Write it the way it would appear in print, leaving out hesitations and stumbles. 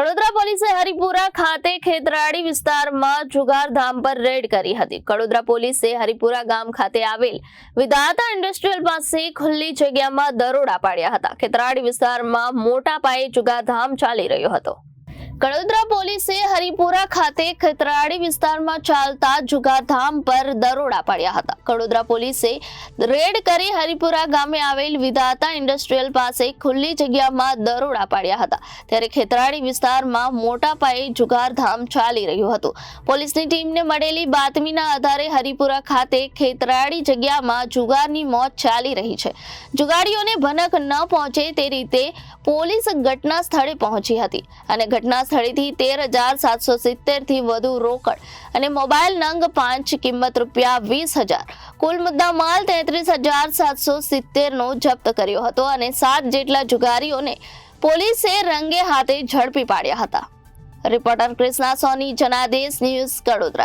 કડોદરા પોલીસે હરિપુરા ખાતે ખેતરાળી વિસ્તારમાં જુગારધામ પર રેડ કરી હતી। કડોદરા પોલીસે હરિપુરા ગામ ખાતે આવેલ વિધાતા ઇન્ડસ્ટ્રીયલ પાસે ખુલ્લી જગ્યામાં દરોડા પાડ્યા હતા। ખેતરાળી વિસ્તારમાં મોટા પાયે જુગારધામ ચાલી રહ્યો હતો। કડોદરા પોલીસે હરિપુરા ખાતે ખેતરાળી વિસ્તારમાં ચાલતા જુગારધામ પર દરોડા પાડ્યા હતા। કડોદરા પોલીસે રેડ કરી હરિપુરા ગામે આવેલ વિધાતા ઇન્ડસ્ટ્રીયલ પાસે ખુલ્લી જગ્યામાં દરોડા પાડ્યા હતા। ત્યારે ખેતરાળી વિસ્તારમાં મોટા પાયે જુગારધામ ચાલી રહ્યું હતું। પોલીસની ટીમને મળેલી બાતમીના આધારે હરિપુરા ખાતે ખેતરાળી જગ્યામાં જુગારની મોજ ચાલી રહી છે। જુગારીઓને ભનક ન પહોંચે તે રીતે પોલીસ ઘટના સ્થળે પહોંચી હતી અને ઘટના સ્થળેથી 13,770 થી વધુ રોકડ અને મોબાઈલ નંગ 5 કિંમત ₹20,000 કુલ મુદ્દા માલ 33,770 નો જપ્ત કર્યો હતો અને 7 જેટલા જુગારીઓને પોલીસે રંગે હાથે ઝડપી પાડ્યા હતા। રિપોર્ટર કૃષ્ણા સોની, જનાદેશ ન્યૂઝ, કડોદરા।